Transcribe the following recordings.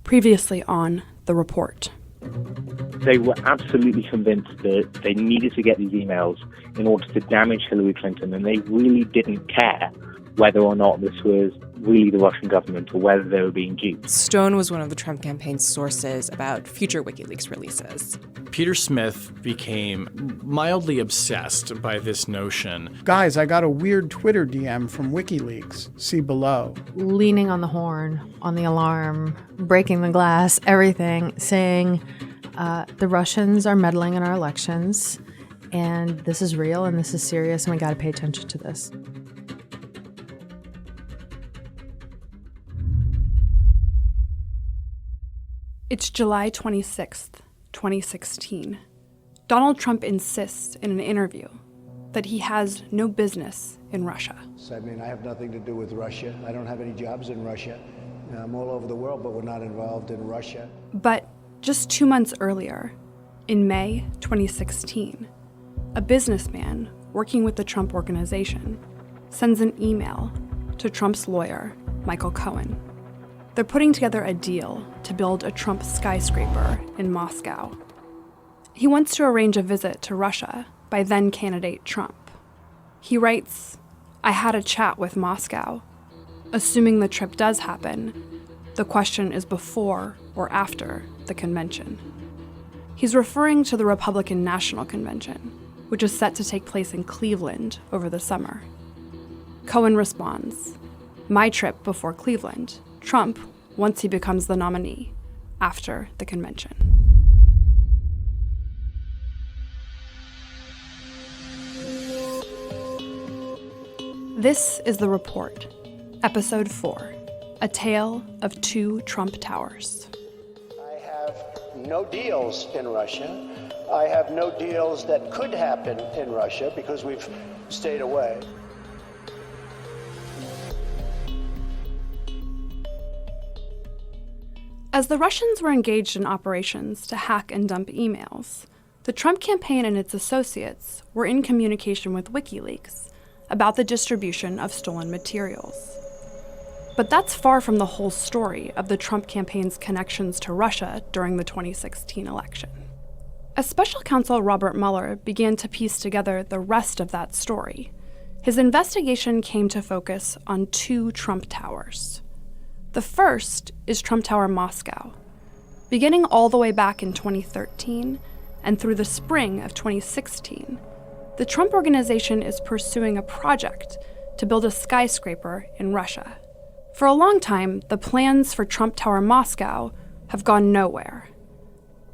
previously on The Report. They were absolutely convinced that they needed to get these emails in order to damage Hillary Clinton, and they really didn't care whether or not this was really the Russian government or whether they were being duped. Stone was one of the Trump campaign's sources about future WikiLeaks releases. Peter Smith became mildly obsessed by this notion. Guys, I got a weird Twitter DM from WikiLeaks. See below. Leaning on the horn, on the alarm, breaking the glass, everything, saying the Russians are meddling in our elections, and this is real and this is serious, and we got to pay attention to this. It's July 26th, 2016. Donald Trump insists in an interview that he has no business in Russia. I mean, I have nothing to do with Russia. I don't have any jobs in Russia. I'm all over the world, but we're not involved in Russia. But just 2 months earlier, in May 2016, a businessman working with the Trump Organization sends an email to Trump's lawyer, Michael Cohen. They're putting together a deal to build a Trump skyscraper in Moscow. He wants to arrange a visit to Russia by then-candidate Trump. He writes, "I had a chat with Moscow. Assuming the trip does happen, the question is before or after the convention." He's referring to the Republican National Convention, which is set to take place in Cleveland over the summer. Cohen responds, "My trip before Cleveland. Trump, once he becomes the nominee, after the convention." This is The Report, Episode 4, A Tale of Two Trump Towers. I have no deals in Russia. I have no deals that could happen in Russia because we've stayed away. As the Russians were engaged in operations to hack and dump emails, the Trump campaign and its associates were in communication with WikiLeaks about the distribution of stolen materials. But that's far from the whole story of the Trump campaign's connections to Russia during the 2016 election. As Special Counsel Robert Mueller began to piece together the rest of that story, his investigation came to focus on two Trump towers. The first is Trump Tower Moscow. Beginning all the way back in 2013 and through the spring of 2016, the Trump Organization is pursuing a project to build a skyscraper in Russia. For a long time, the plans for Trump Tower Moscow have gone nowhere.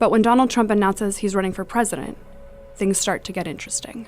But when Donald Trump announces he's running for president, things start to get interesting.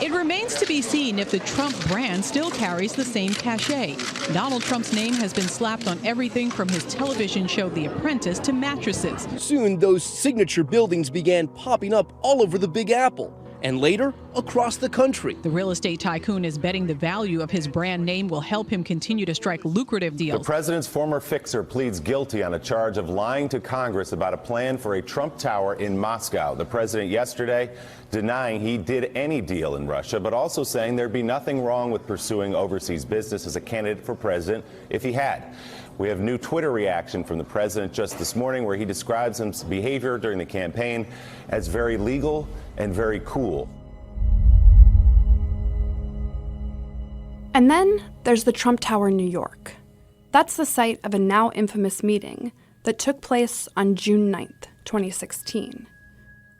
It remains to be seen if the Trump brand still carries the same cachet. Donald Trump's name has been slapped on everything from his television show The Apprentice to mattresses. Soon, those signature buildings began popping up all over the Big Apple, and later, across the country. The real estate tycoon is betting the value of his brand name will help him continue to strike lucrative deals. The president's former fixer pleads guilty on a charge of lying to Congress about a plan for a Trump Tower in Moscow. The president yesterday denying he did any deal in Russia, but also saying there'd be nothing wrong with pursuing overseas business as a candidate for president if he had. We have new Twitter reaction from the president just this morning where he describes his behavior during the campaign as very legal and very cool. And then there's the Trump Tower, New York. That's the site of a now infamous meeting that took place on June 9th, 2016.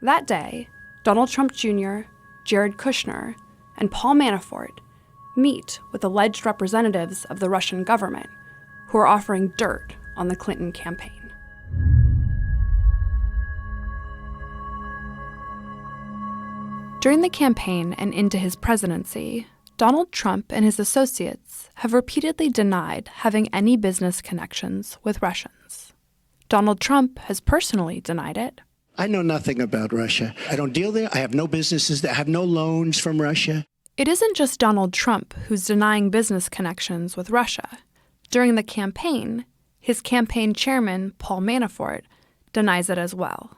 That day, Donald Trump Jr., Jared Kushner, and Paul Manafort meet with alleged representatives of the Russian government who are offering dirt on the Clinton campaign. During the campaign and into his presidency, Donald Trump and his associates have repeatedly denied having any business connections with Russians. Donald Trump has personally denied it. I know nothing about Russia. I don't deal there. I have no businesses there. I have no loans from Russia. It isn't just Donald Trump who's denying business connections with Russia. During the campaign, his campaign chairman, Paul Manafort, denies it as well.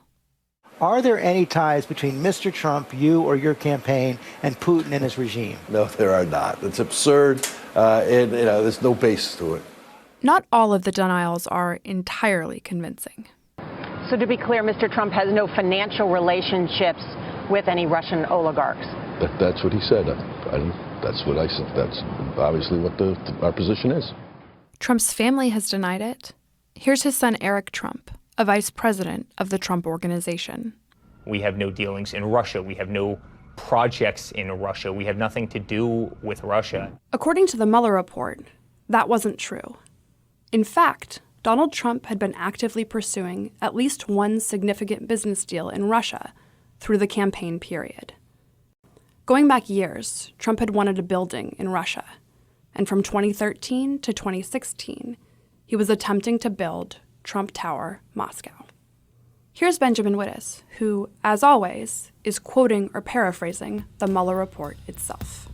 Are there any ties between Mr. Trump, you or your campaign, and Putin and his regime? No, there are not. It's absurd. There's no basis to it. Not all of the denials are entirely convincing. So to be clear, Mr. Trump has no financial relationships with any Russian oligarchs. That's what he said. That's what I said. That's obviously what our position is. Trump's family has denied it. Here's his son, Eric Trump, a vice president of the Trump Organization. We have no dealings in Russia. We have no projects in Russia. We have nothing to do with Russia. According to the Mueller report, that wasn't true. In fact, Donald Trump had been actively pursuing at least one significant business deal in Russia through the campaign period. Going back years, Trump had wanted a building in Russia, and from 2013 to 2016, he was attempting to build Trump Tower Moscow. Here's Benjamin Wittes, who, as always, is quoting or paraphrasing the Mueller report itself.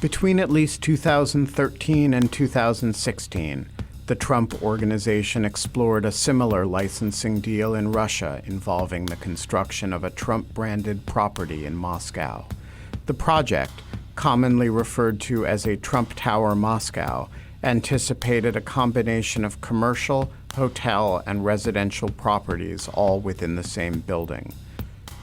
Between at least 2013 and 2016, the Trump Organization explored a similar licensing deal in Russia involving the construction of a Trump-branded property in Moscow. The project, commonly referred to as a Trump Tower Moscow, anticipated a combination of commercial, hotel, and residential properties all within the same building.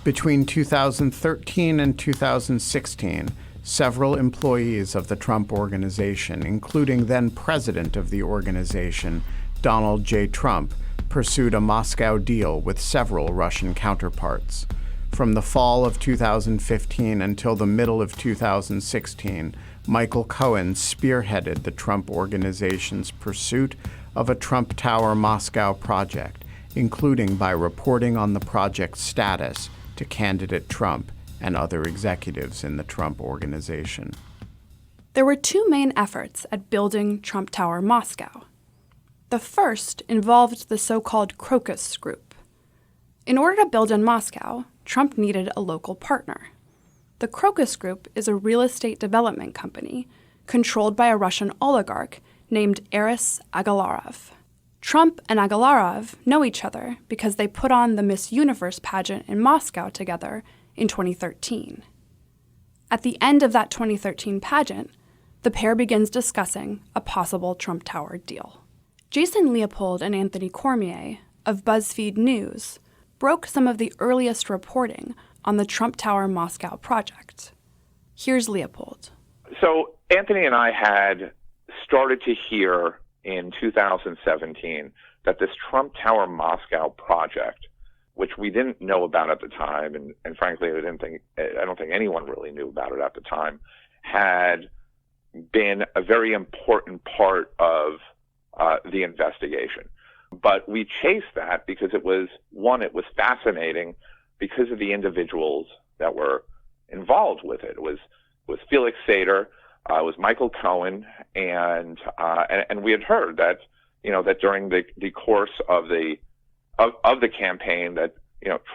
Between 2013 and 2016, several employees of the Trump Organization, including then president of the organization, Donald J. Trump, pursued a Moscow deal with several Russian counterparts. From the fall of 2015 until the middle of 2016, Michael Cohen spearheaded the Trump Organization's pursuit of a Trump Tower Moscow project, including by reporting on the project's status to candidate Trump and other executives in the Trump Organization. There were two main efforts at building Trump Tower Moscow. The first involved the so-called Crocus Group. In order to build in Moscow, Trump needed a local partner. The Crocus Group is a real estate development company controlled by a Russian oligarch named Aris Agalarov. Trump and Agalarov know each other because they put on the Miss Universe pageant in Moscow together in 2013. At the end of that 2013 pageant, the pair begins discussing a possible Trump Tower deal. Jason Leopold and Anthony Cormier of BuzzFeed News broke some of the earliest reporting on the Trump Tower Moscow project. Here's Leopold. So Anthony and I had started to hear in 2017 that this Trump Tower Moscow project, which we didn't know about at the time, and frankly, I don't think anyone really knew about it at the time, had been a very important part of the investigation. But we chased that because it was fascinating because of the individuals that were involved with it. It was Felix Sater, it was Michael Cohen, and we had heard that that during the course of the campaign that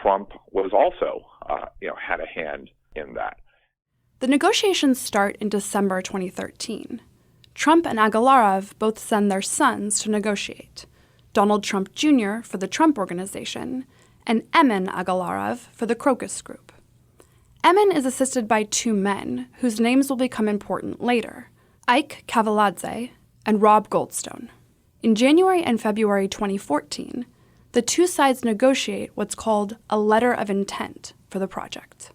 Trump was also had a hand in that. The negotiations start in December 2013. Trump and Agalarov both send their sons to negotiate. Donald Trump Jr. for the Trump Organization, and Emin Agalarov for the Crocus Group. Emin is assisted by two men whose names will become important later, Ike Kavaladze and Rob Goldstone. In January and February 2014, the two sides negotiate what's called a letter of intent for the project.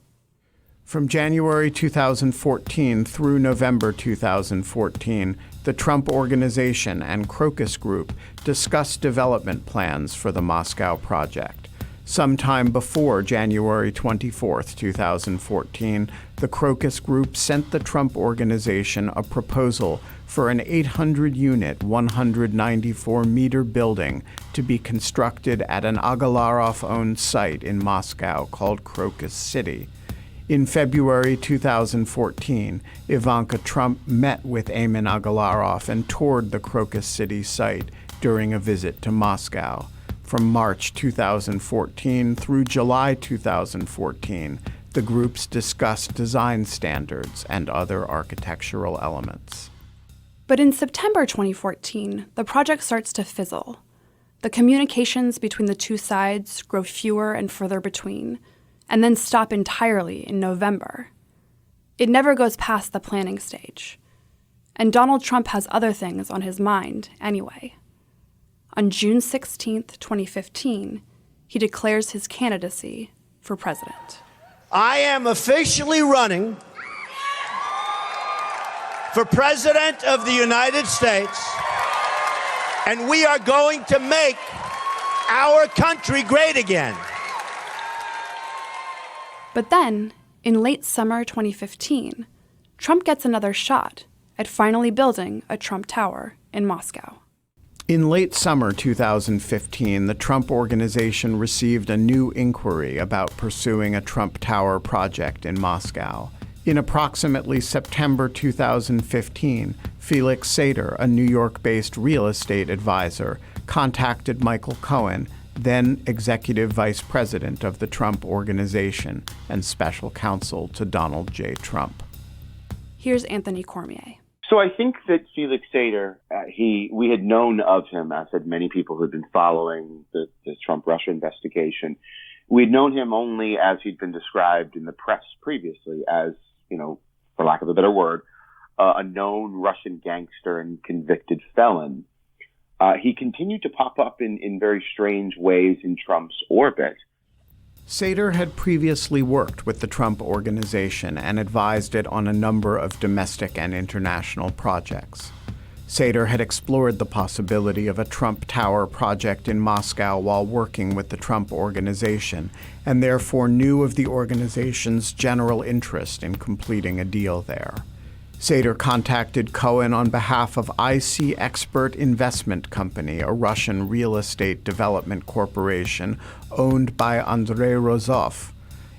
From January 2014 through November 2014, the Trump Organization and Crocus Group discussed development plans for the Moscow project. Sometime before January 24, 2014, the Crocus Group sent the Trump Organization a proposal for an 800-unit, 194-meter building to be constructed at an Agalarov-owned site in Moscow called Crocus City. In February 2014, Ivanka Trump met with Emin Agalarov and toured the Crocus City site during a visit to Moscow. From March 2014 through July 2014, the groups discussed design standards and other architectural elements. But in September 2014, the project starts to fizzle. The communications between the two sides grow fewer and further between, and then stop entirely in November. It never goes past the planning stage. And Donald Trump has other things on his mind anyway. On June 16, 2015, he declares his candidacy for president. I am officially running for President of the United States, and we are going to make our country great again. But then, in late summer 2015, Trump gets another shot at finally building a Trump Tower in Moscow. In late summer 2015, the Trump Organization received a new inquiry about pursuing a Trump Tower project in Moscow. In approximately September 2015, Felix Sater, a New York-based real estate advisor, contacted Michael Cohen, then executive vice president of the Trump Organization and special counsel to Donald J. Trump. Here's Anthony Cormier. So I think that Felix Sater, we had known of him, as had many people who had been following the Trump-Russia investigation. We'd known him only as he'd been described in the press previously as, for lack of a better word, a known Russian gangster and convicted felon. He continued to pop up in very strange ways in Trump's orbit. Sater had previously worked with the Trump Organization and advised it on a number of domestic and international projects. Sater had explored the possibility of a Trump Tower project in Moscow while working with the Trump Organization, and therefore knew of the organization's general interest in completing a deal there. Sater contacted Cohen on behalf of IC Expert Investment Company, a Russian real estate development corporation owned by Andrei Rozov.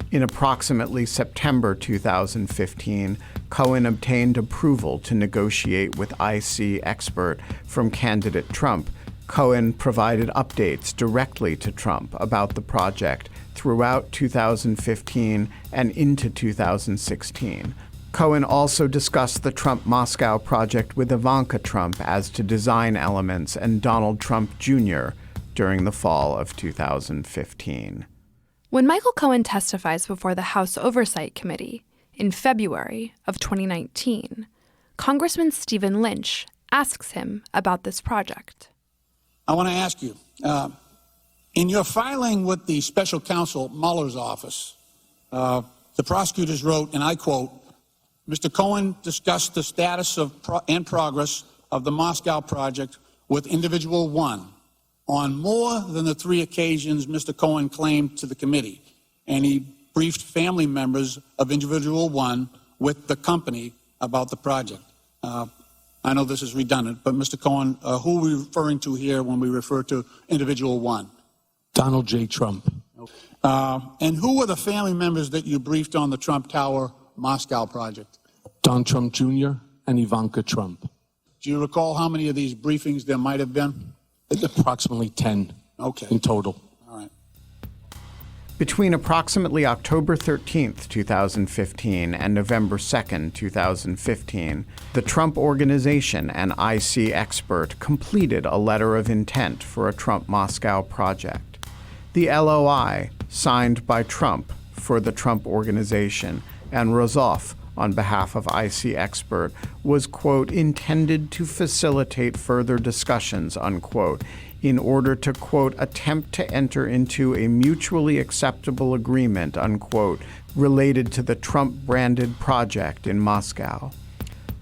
In approximately September 2015, Cohen obtained approval to negotiate with IC Expert from candidate Trump. Cohen provided updates directly to Trump about the project throughout 2015 and into 2016. Cohen also discussed the Trump Moscow project with Ivanka Trump as to design elements and Donald Trump Jr. during the fall of 2015. When Michael Cohen testifies before the House Oversight Committee in February of 2019, Congressman Stephen Lynch asks him about this project. I want to ask you, in your filing with the special counsel Mueller's office, the prosecutors wrote, and I quote, Mr. Cohen discussed the status and progress of the Moscow project with Individual 1 on more than the 3 occasions Mr. Cohen claimed to the committee, and he briefed family members of Individual 1 with the company about the project. I know this is redundant, but Mr. Cohen, who are we referring to here when we refer to Individual 1? Donald J. Trump. And who were the family members that you briefed on the Trump Tower Moscow project? Don Trump Jr. and Ivanka Trump. Do you recall how many of these briefings there might have been? Approximately 10 in total. All right. Between approximately October 13th, 2015 and November 2nd, 2015, the Trump Organization and IC Expert completed a letter of intent for a Trump Moscow project. The LOI, signed by Trump for the Trump Organization and Rozov on behalf of IC Expert, was, quote, intended to facilitate further discussions, unquote, in order to, quote, attempt to enter into a mutually acceptable agreement, unquote, related to the Trump-branded project in Moscow.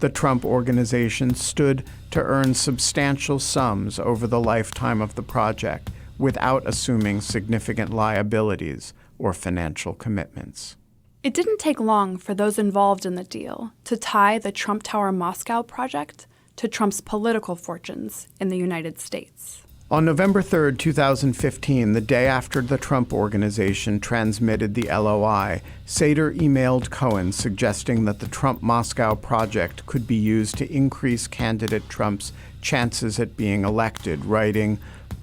The Trump Organization stood to earn substantial sums over the lifetime of the project without assuming significant liabilities or financial commitments. It didn't take long for those involved in the deal to tie the Trump Tower Moscow project to Trump's political fortunes in the United States. On November 3, 2015, the day after the Trump Organization transmitted the LOI, Sater emailed Cohen suggesting that the Trump Moscow project could be used to increase candidate Trump's chances at being elected, writing,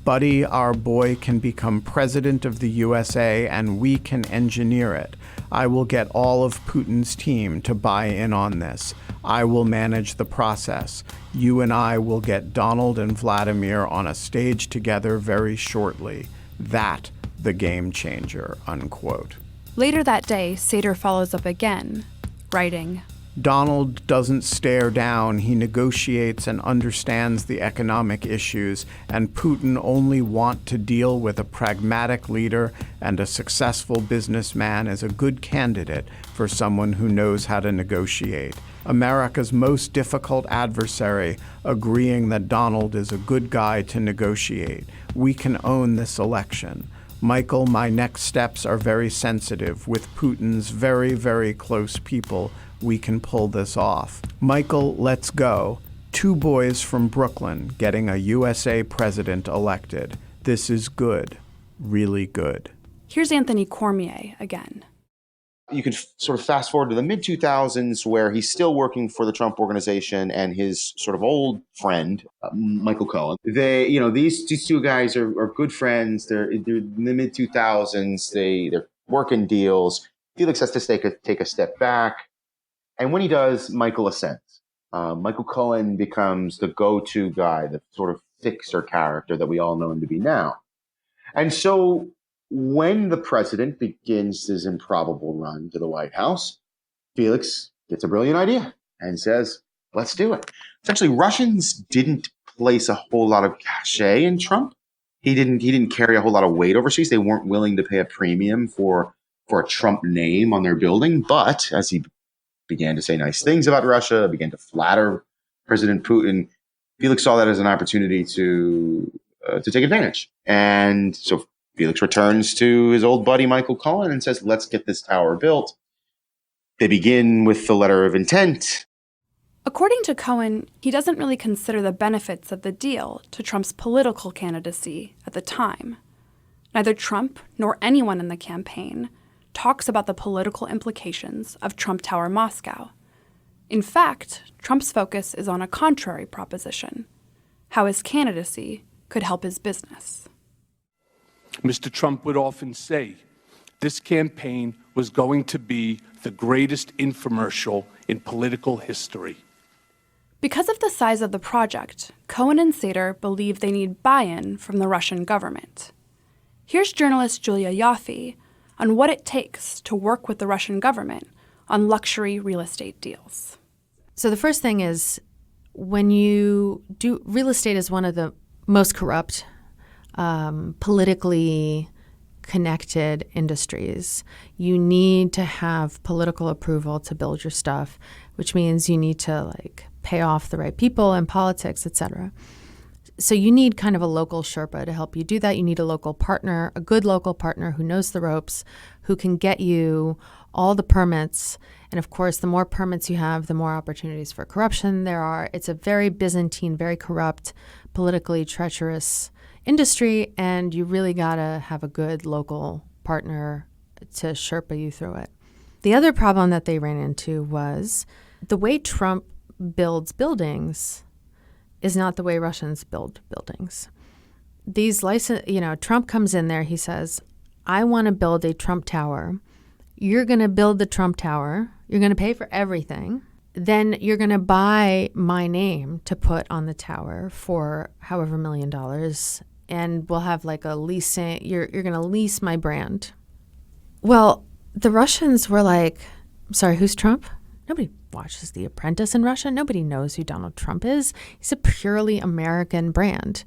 "Buddy, our boy can become president of the USA and we can engineer it. I will get all of Putin's team to buy in on this. I will manage the process. You and I will get Donald and Vladimir on a stage together very shortly. That, the game changer," unquote. Later that day, Sater follows up again, writing, Donald doesn't stare down, he negotiates and understands the economic issues, and Putin only wants to deal with a pragmatic leader, and a successful businessman is a good candidate for someone who knows how to negotiate. America's most difficult adversary agreeing that Donald is a good guy to negotiate. We can own this election. Michael, my next steps are very sensitive. With Putin's very, very close people, we can pull this off. Michael, let's go. 2 boys from Brooklyn getting a USA president elected. This is good. Really good. Here's Anthony Cormier again. You could sort of fast forward to the mid-2000s where he's still working for the Trump Organization and his sort of old friend, Michael Cohen. These two guys are good friends. They're in the mid-2000s. They're working deals. Felix has to take a step back. And when he does, Michael ascends. Michael Cohen becomes the go-to guy, the sort of fixer character that we all know him to be now. And so when the president begins his improbable run to the White House, Felix gets a brilliant idea and says, let's do it. Essentially, Russians didn't place a whole lot of cachet in Trump. He didn't carry a whole lot of weight overseas. They weren't willing to pay a premium for a Trump name on their building. But as he began to say nice things about Russia, began to flatter President Putin, Felix saw that as an opportunity to take advantage. And so Felix returns to his old buddy Michael Cohen and says, let's get this tower built. They begin with the letter of intent. According to Cohen, he doesn't really consider the benefits of the deal to Trump's political candidacy at the time. Neither Trump nor anyone in the campaign talks about the political implications of Trump Tower Moscow. In fact, Trump's focus is on a contrary proposition: how his candidacy could help his business. Mr. Trump would often say this campaign was going to be the greatest infomercial in political history. Because of the size of the project, Cohen and Sater believe they need buy-in from the Russian government. Here's journalist Julia Yaffe on what it takes to work with the Russian government on luxury real estate deals. So the first thing is, when you do, real estate is one of the most corrupt, politically connected industries. You need to have political approval to build your stuff, which means you need to pay off the right people in politics, et cetera. So you need kind of a local Sherpa to help you do that. You need a local partner, a good local partner who knows the ropes, who can get you all the permits. And of course, the more permits you have, the more opportunities for corruption there are. It's a very Byzantine, very corrupt, politically treacherous industry, and you really got to have a good local partner to Sherpa you through it. The other problem that they ran into was the way Trump builds buildings is not the way Russians build buildings. Trump comes in there, he says, I want to build a Trump Tower. You're going to build the Trump Tower. You're going to pay for everything. Then you're going to buy my name to put on the tower for however $1 million. And we'll have a leasing, you're going to lease my brand. Well, the Russians were like, sorry, who's Trump? Nobody watches The Apprentice in Russia. Nobody knows who Donald Trump is. He's a purely American brand.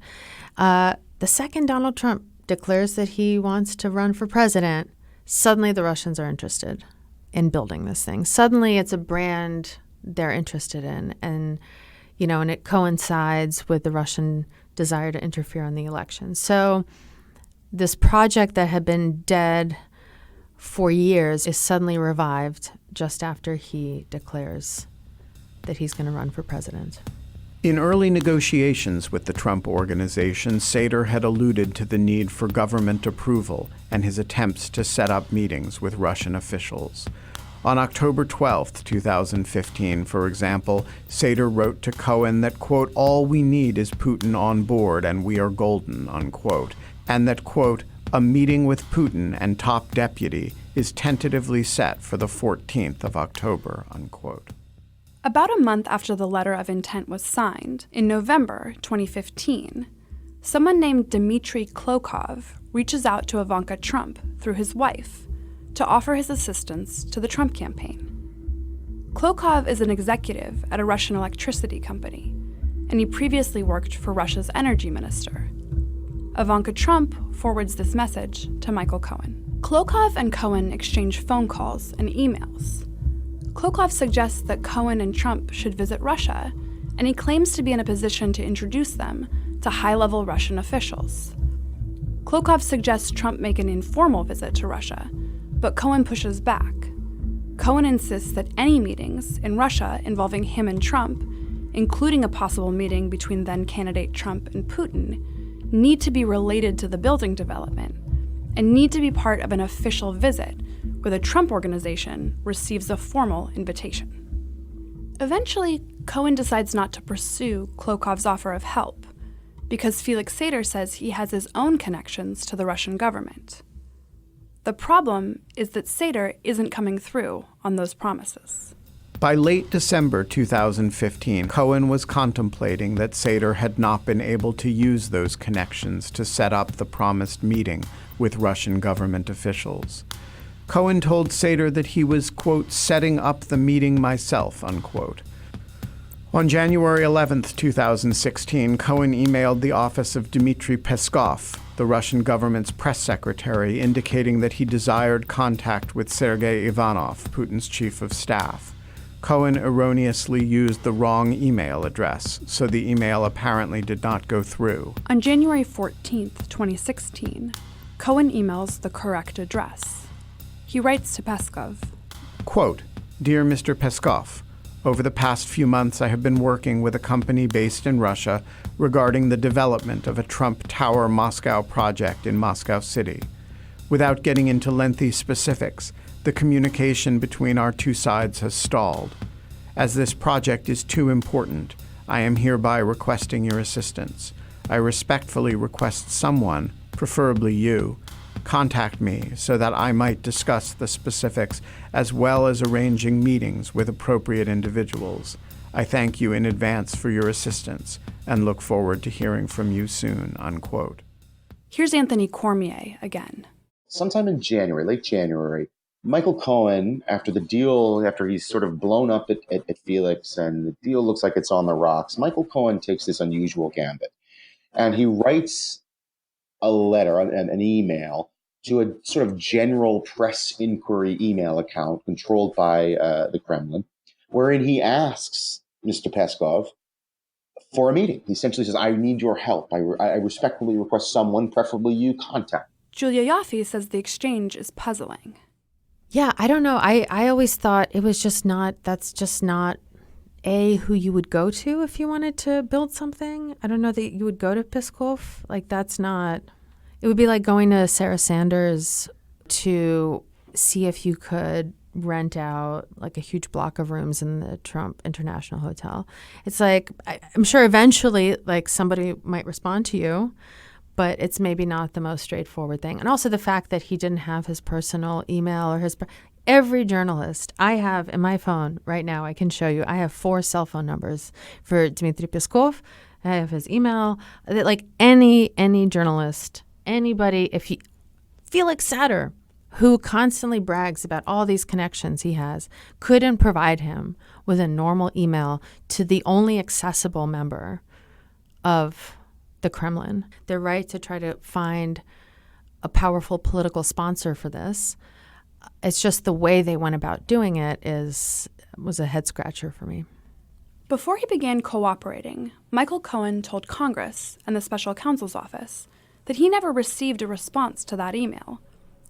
The second Donald Trump declares that he wants to run for president, suddenly the Russians are interested in building this thing. Suddenly it's a brand they're interested in. And it coincides with the Russian desire to interfere in the election. So this project that had been dead for years is suddenly revived just after he declares that he's going to run for president. In early negotiations with the Trump Organization, Sater had alluded to the need for government approval and his attempts to set up meetings with Russian officials. On October 12, 2015, for example, Sater wrote to Cohen that, quote, all we need is Putin on board and we are golden, unquote, and that, quote, a meeting with Putin and top deputy is tentatively set for the 14th of October, unquote. About a month after the letter of intent was signed, in November 2015, someone named Dmitry Klokov reaches out to Ivanka Trump through his wife to offer his assistance to the Trump campaign. Klokov is an executive at a Russian electricity company, and he previously worked for Russia's energy minister. Ivanka Trump forwards this message to Michael Cohen. Klokov and Cohen exchange phone calls and emails. Klokov suggests that Cohen and Trump should visit Russia, and he claims to be in a position to introduce them to high-level Russian officials. Klokov suggests Trump make an informal visit to Russia, but Cohen pushes back. Cohen insists that any meetings in Russia involving him and Trump, including a possible meeting between then-candidate Trump and Putin, need to be related to the building development and need to be part of an official visit where the Trump Organization receives a formal invitation. Eventually, Cohen decides not to pursue Klokov's offer of help because Felix Sater says he has his own connections to the Russian government. The problem is that Sater isn't coming through on those promises. By late December 2015, Cohen was contemplating that Sater had not been able to use those connections to set up the promised meeting with Russian government officials. Cohen told Sater that he was, quote, setting up the meeting myself, unquote. On January 11, 2016, Cohen emailed the office of Dmitry Peskov, the Russian government's press secretary, indicating that he desired contact with Sergei Ivanov, Putin's chief of staff. Cohen erroneously used the wrong email address, so the email apparently did not go through. On January 14, 2016, Cohen emails the correct address. He writes to Peskov, quote, Dear Mr. Peskov, over the past few months I have been working with a company based in Russia regarding the development of a Trump Tower Moscow project in Moscow City. Without getting into lengthy specifics, the communication between our two sides has stalled. As this project is too important, I am hereby requesting your assistance. I respectfully request someone, preferably you, contact me so that I might discuss the specifics as well as arranging meetings with appropriate individuals. I thank you in advance for your assistance and look forward to hearing from you soon, unquote. Here's Anthony Cormier again. Sometime in January, late January, Michael Cohen, after he's sort of blown up at Felix and the deal looks like it's on the rocks, Michael Cohen takes this unusual gambit and he writes a letter, an email, to a sort of general press inquiry email account controlled by the Kremlin, wherein he asks Mr. Peskov for a meeting. He essentially says, I need your help. I respectfully request someone, preferably you, contact. Julia Yaffe says the exchange is puzzling. Yeah, I don't know. I always thought it was that's just not who you would go to if you wanted to build something. I don't know that you would go to Peskov. Like, that's not, it would be like going to Sarah Sanders to see if you could rent out like a huge block of rooms in the Trump International Hotel. It's like, I'm sure eventually like somebody might respond to you, but it's maybe not the most straightforward thing. And also the fact that he didn't have his personal email or every journalist I have in my phone right now, I can show you, I have 4 cell phone numbers for Dmitry Peskov. I have his email. Like any journalist, anybody, Felix Sater, who constantly brags about all these connections he has, couldn't provide him with a normal email to the only accessible member of the Kremlin. They're right to try to find a powerful political sponsor for this. It's just the way they went about doing it was a head scratcher for me. Before he began cooperating, Michael Cohen told Congress and the special counsel's office that he never received a response to that email,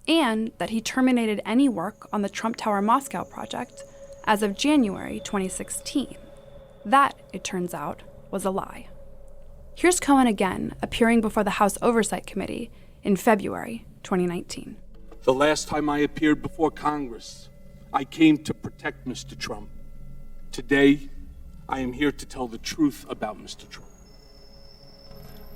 and that he terminated any work on the Trump Tower Moscow project as of January 2016. That, it turns out, was a lie. Here's Cohen again, appearing before the House Oversight Committee in February 2019. The last time I appeared before Congress, I came to protect Mr. Trump. Today, I am here to tell the truth about Mr. Trump.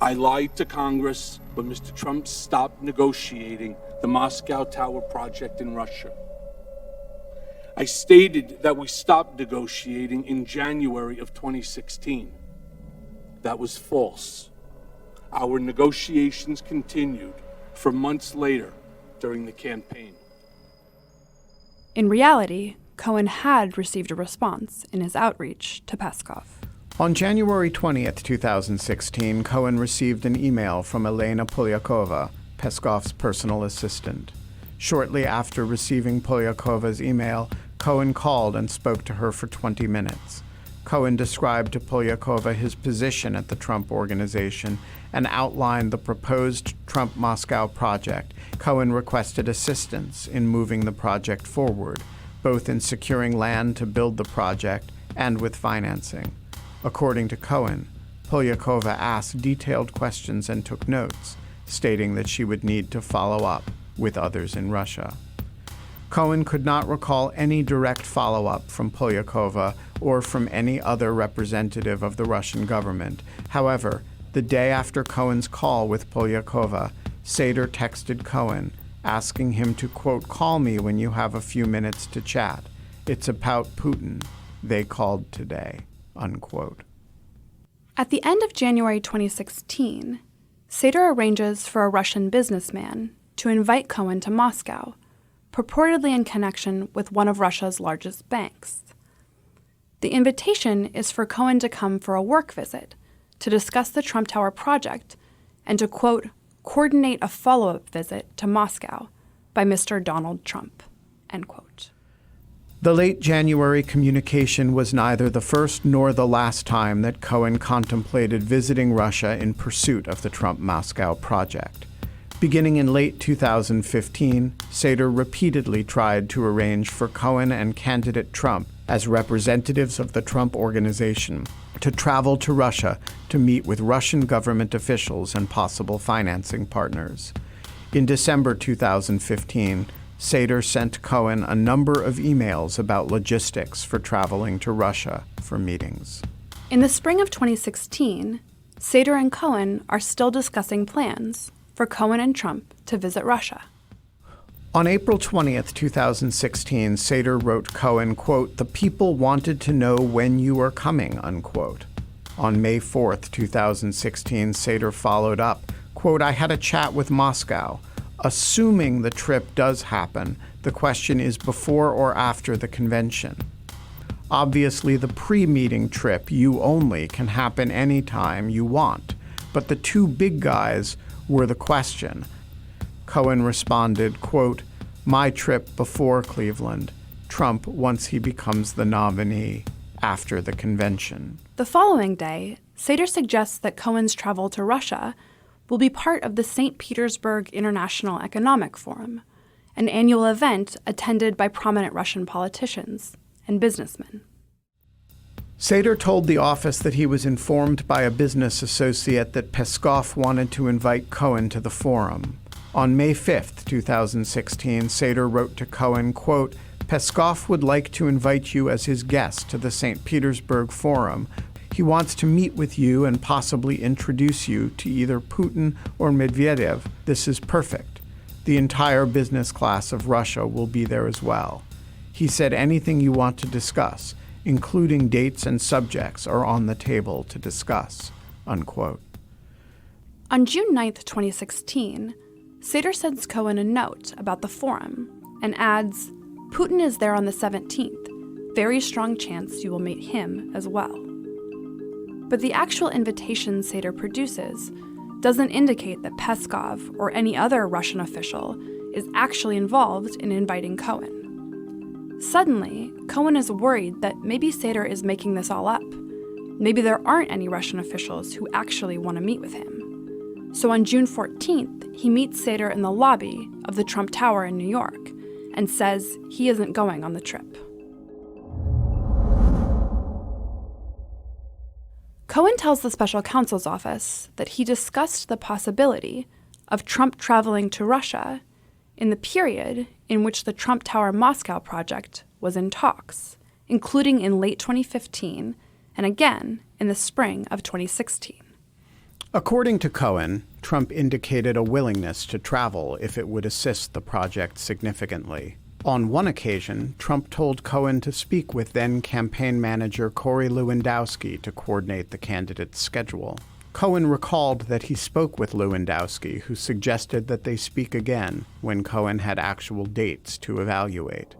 I lied to Congress when Mr. Trump stopped negotiating the Moscow Tower project in Russia. I stated that we stopped negotiating in January of 2016. That was false. Our negotiations continued for months later during the campaign. In reality, Cohen had received a response in his outreach to Peskov. On January 20th, 2016, Cohen received an email from Elena Polyakova, Peskov's personal assistant. Shortly after receiving Polyakova's email, Cohen called and spoke to her for 20 minutes. Cohen described to Polyakova his position at the Trump Organization and outlined the proposed Trump-Moscow project. Cohen requested assistance in moving the project forward, both in securing land to build the project and with financing. According to Cohen, Polyakova asked detailed questions and took notes, stating that she would need to follow up with others in Russia. Cohen could not recall any direct follow-up from Polyakova or from any other representative of the Russian government. However, the day after Cohen's call with Polyakova, Sater texted Cohen, asking him to, quote, "call me when you have a few minutes to chat. It's about Putin. They called today," unquote. At the end of January 2016, Sater arranges for a Russian businessman to invite Cohen to Moscow, purportedly in connection with one of Russia's largest banks. The invitation is for Cohen to come for a work visit to discuss the Trump Tower project and to, quote, coordinate a follow-up visit to Moscow by Mr. Donald Trump, end quote. The late January communication was neither the first nor the last time that Cohen contemplated visiting Russia in pursuit of the Trump-Moscow project. Beginning in late 2015, Sater repeatedly tried to arrange for Cohen and candidate Trump, as representatives of the Trump Organization, to travel to Russia to meet with Russian government officials and possible financing partners. In December 2015, Sater sent Cohen a number of emails about logistics for traveling to Russia for meetings. In the spring of 2016, Sater and Cohen are still discussing plans for Cohen and Trump to visit Russia. On April 20th, 2016, Sater wrote Cohen, quote, "The people wanted to know when you are coming," unquote. On May 4th, 2016, Sater followed up, quote, "I had a chat with Moscow. Assuming the trip does happen, the question is before or after the convention. Obviously, the pre-meeting trip, you only, can happen anytime you want, but the two big guys were the question." Cohen responded, quote, "My trip before Cleveland, Trump once he becomes the nominee after the convention." The following day, Sater suggests that Cohen's travel to Russia will be part of the St. Petersburg International Economic Forum, an annual event attended by prominent Russian politicians and businessmen. Sater told the office that he was informed by a business associate that Peskov wanted to invite Cohen to the forum. On May 5th, 2016, Sater wrote to Cohen, quote, "Peskov would like to invite you as his guest to the St. Petersburg Forum. He wants to meet with you and possibly introduce you to either Putin or Medvedev. This is perfect. The entire business class of Russia will be there as well. He said anything you want to discuss, including dates and subjects, are on the table to discuss," unquote. On June 9th, 2016, Sater sends Cohen a note about the forum and adds, "Putin is there on the 17th. Very strong chance you will meet him as well." But the actual invitation Sater produces doesn't indicate that Peskov or any other Russian official is actually involved in inviting Cohen. Suddenly, Cohen is worried that maybe Sater is making this all up. Maybe there aren't any Russian officials who actually want to meet with him. So on June 14th, he meets Sater in the lobby of the Trump Tower in New York and says he isn't going on the trip. Cohen tells the special counsel's office that he discussed the possibility of Trump traveling to Russia in the period in which the Trump Tower Moscow project was in talks, including in late 2015 and again in the spring of 2016. According to Cohen, Trump indicated a willingness to travel if it would assist the project significantly. On one occasion, Trump told Cohen to speak with then-campaign manager Corey Lewandowski to coordinate the candidate's schedule. Cohen recalled that he spoke with Lewandowski, who suggested that they speak again when Cohen had actual dates to evaluate.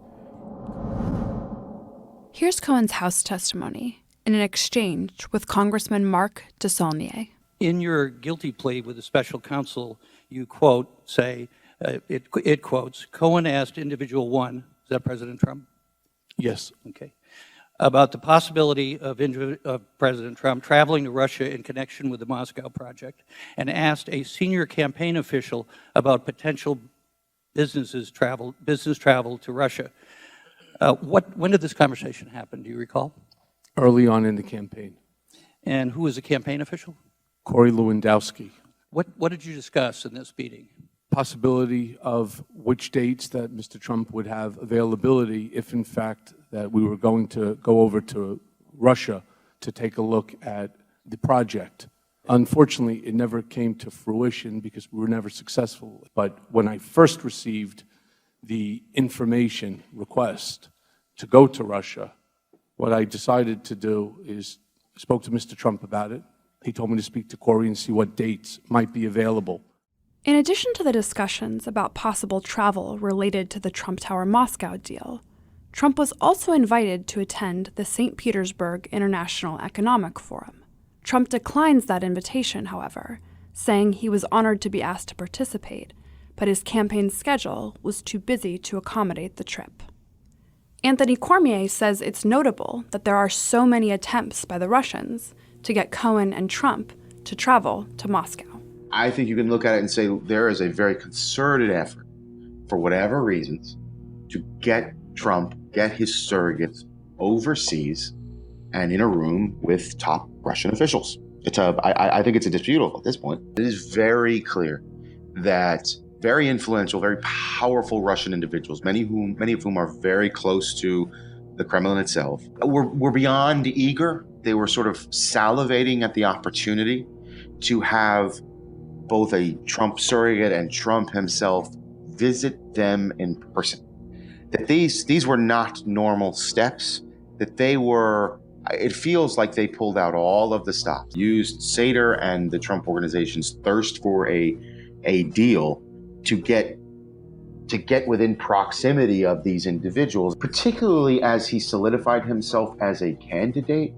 Here's Cohen's House testimony in an exchange with Congressman Mark DeSaulnier. In your guilty plea with the special counsel, you quote, say, it quotes, Cohen asked individual one, is that President Trump? Yes. Okay. About the possibility of President Trump traveling to Russia in connection with the Moscow project, and asked a senior campaign official about potential business travel to Russia. When did this conversation happen? Do you recall? Early on in the campaign. And who was the campaign official? Corey Lewandowski. What did you discuss in this meeting? Possibility of which dates that Mr. Trump would have availability if, in fact, that we were going to go over to Russia to take a look at the project. Unfortunately, it never came to fruition because we were never successful. But when I first received the information request to go to Russia, what I decided to do is spoke to Mr. Trump about it. He told me to speak to Corey and see what dates might be available. In addition to the discussions about possible travel related to the Trump Tower Moscow deal, Trump was also invited to attend the St. Petersburg International Economic Forum. Trump declines that invitation, however, saying he was honored to be asked to participate, but his campaign schedule was too busy to accommodate the trip. Anthony Cormier says it's notable that there are so many attempts by the Russians to get Cohen and Trump to travel to Moscow. I think you can look at it and say there is a very concerted effort, for whatever reasons, to get Trump, get his surrogates overseas and in a room with top Russian officials. I think it's indisputable at this point. It is very clear that very influential, very powerful Russian individuals, many of whom are very close to the Kremlin itself, were beyond eager. They were sort of salivating at the opportunity to have both a Trump surrogate and Trump himself visit them in person. That these were not normal steps, that they were, it feels like they pulled out all of the stops, used Sater and the Trump organization's thirst for a deal to get within proximity of these individuals, particularly as he solidified himself as a candidate.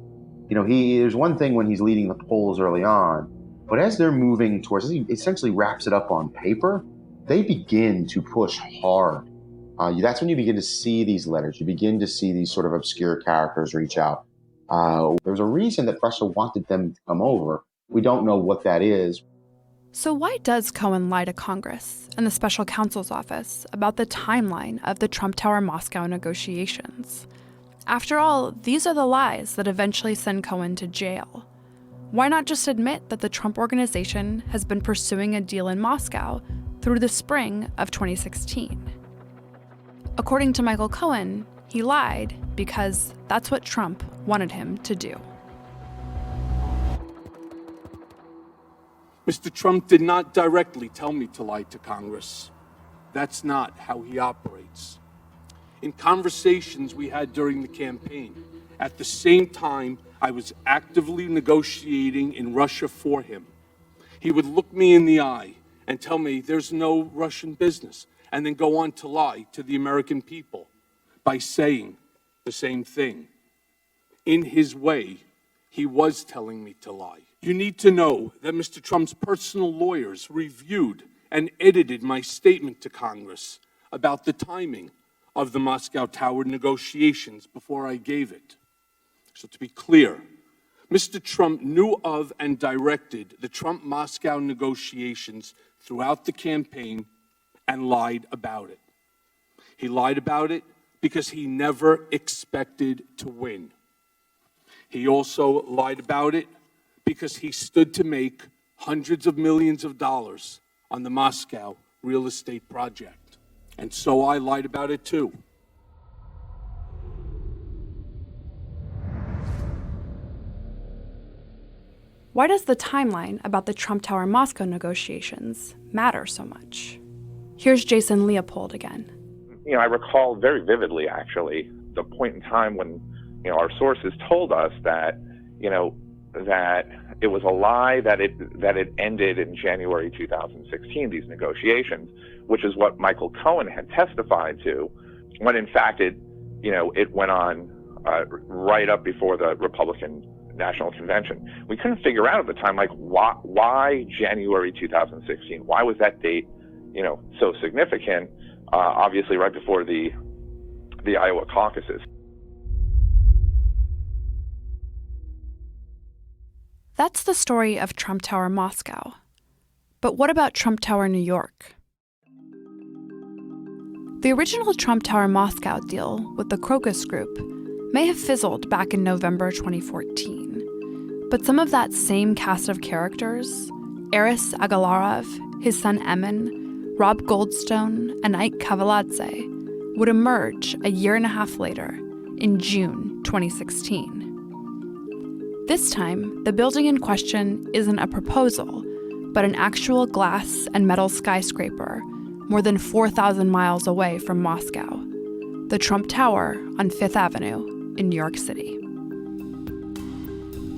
You know, there's one thing when he's leading the polls early on, but as they're moving towards, he essentially wraps it up on paper, they begin to push hard. That's when you begin to see these letters. You begin to see these sort of obscure characters reach out. There's a reason that Russia wanted them to come over. We don't know what that is. So why does Cohen lie to Congress and the special counsel's office about the timeline of the Trump Tower Moscow negotiations? After all, these are the lies that eventually send Cohen to jail. Why not just admit that the Trump Organization has been pursuing a deal in Moscow through the spring of 2016? According to Michael Cohen, he lied because that's what Trump wanted him to do. Mr. Trump did not directly tell me to lie to Congress. That's not how he operates. In conversations we had during the campaign, at the same time I was actively negotiating in Russia for him, he would look me in the eye and tell me there's no Russian business, and then go on to lie to the American people by saying the same thing. In his way, he was telling me to lie. You need to know that Mr. Trump's personal lawyers reviewed and edited my statement to Congress about the timing of the Moscow Tower negotiations before I gave it. So to be clear, Mr. Trump knew of and directed the Trump-Moscow negotiations throughout the campaign and lied about it. He lied about it because he never expected to win. He also lied about it because he stood to make hundreds of millions of dollars on the Moscow real estate project. And so I lied about it too. Why does the timeline about the Trump Tower Moscow negotiations matter so much? Here's Jason Leopold again. You know, I recall very vividly, actually, the point in time when, you know, our sources told us that, you know, that it was a lie that it ended in January 2016, these negotiations, which is what Michael Cohen had testified to, when in fact it went on right up before the Republican National Convention. We couldn't figure out at the time, like, why January 2016? Why was that date, so significant? Obviously, right before the Iowa caucuses. That's the story of Trump Tower Moscow. But what about Trump Tower New York? The original Trump Tower Moscow deal with the Crocus Group may have fizzled back in November 2014. But some of that same cast of characters, Aris Agalarov, his son Emin, Rob Goldstone, and Ike Kavaladze, would emerge a year and a half later, in June 2016. This time, the building in question isn't a proposal, but an actual glass and metal skyscraper more than 4,000 miles away from Moscow, the Trump Tower on Fifth Avenue in New York City.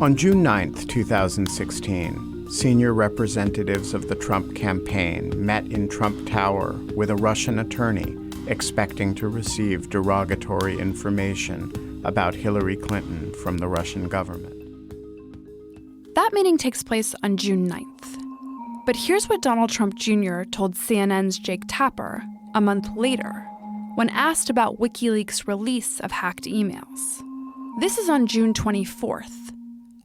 On June 9, 2016, senior representatives of the Trump campaign met in Trump Tower with a Russian attorney expecting to receive derogatory information about Hillary Clinton from the Russian government. That meeting takes place on June 9th. But here's what Donald Trump Jr. told CNN's Jake Tapper a month later when asked about WikiLeaks' release of hacked emails. This is on June 24th,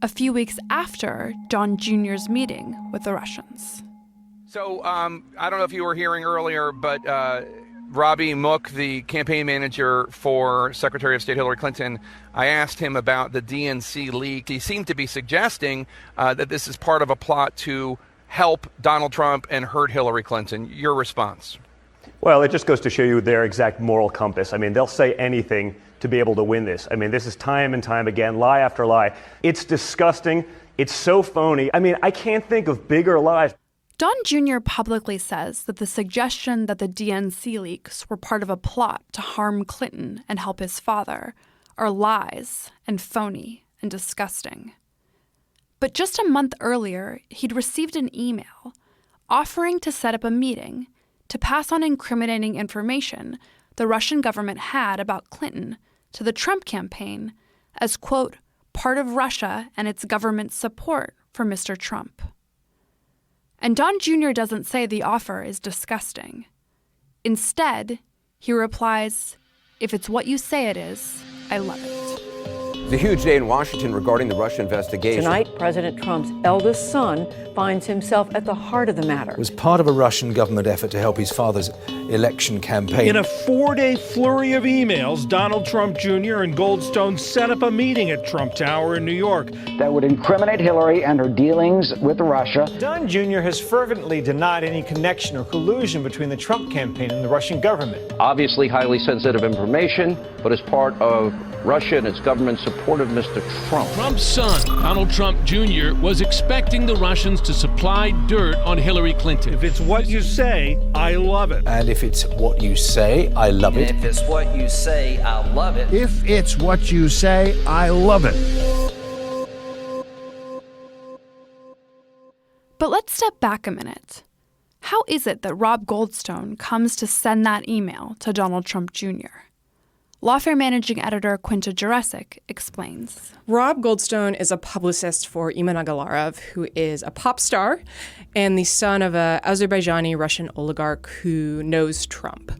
a few weeks after Don Jr.'s meeting with the Russians. So I don't know if you were hearing earlier, but Robbie Mook, the campaign manager for Secretary of State Hillary Clinton, I asked him about the DNC leak. He seemed to be suggesting that this is part of a plot to help Donald Trump and hurt Hillary Clinton. Your response? Well, it just goes to show you their exact moral compass. I mean, they'll say anything to be able to win this. I mean, this is time and time again, lie after lie. It's disgusting. It's so phony. I mean, I can't think of bigger lies. Don Jr. publicly says that the suggestion that the DNC leaks were part of a plot to harm Clinton and help his father are lies and phony and disgusting. But just a month earlier, he'd received an email offering to set up a meeting to pass on incriminating information the Russian government had about Clinton to the Trump campaign as, quote, part of Russia and its government's support for Mr. Trump. And Don Jr. doesn't say the offer is disgusting. Instead, he replies, if it's what you say it is, I love it. It's a huge day in Washington regarding the Russia investigation. Tonight, President Trump's eldest son finds himself at the heart of the matter. It was part of a Russian government effort to help his father's election campaign. In a 4-day flurry of emails, Donald Trump Jr. and Goldstone set up a meeting at Trump Tower in New York that would incriminate Hillary and her dealings with Russia. Don Jr. has fervently denied any connection or collusion between the Trump campaign and the Russian government. Obviously highly sensitive information, but as part of Russia and its government support of Mr. Trump. Trump's son, Donald Trump Jr., was expecting the Russians to supply dirt on Hillary Clinton. If it's what you say, I love it. And if it's what you say, I love it. And if it's what you say, I love it. If it's what you say, I love it. But let's step back a minute. How is it that Rob Goldstone comes to send that email to Donald Trump Jr.? Lawfare managing editor Quinta Jurecic explains. Rob Goldstone is a publicist for Emin Agalarov, who is a pop star and the son of an Azerbaijani Russian oligarch who knows Trump.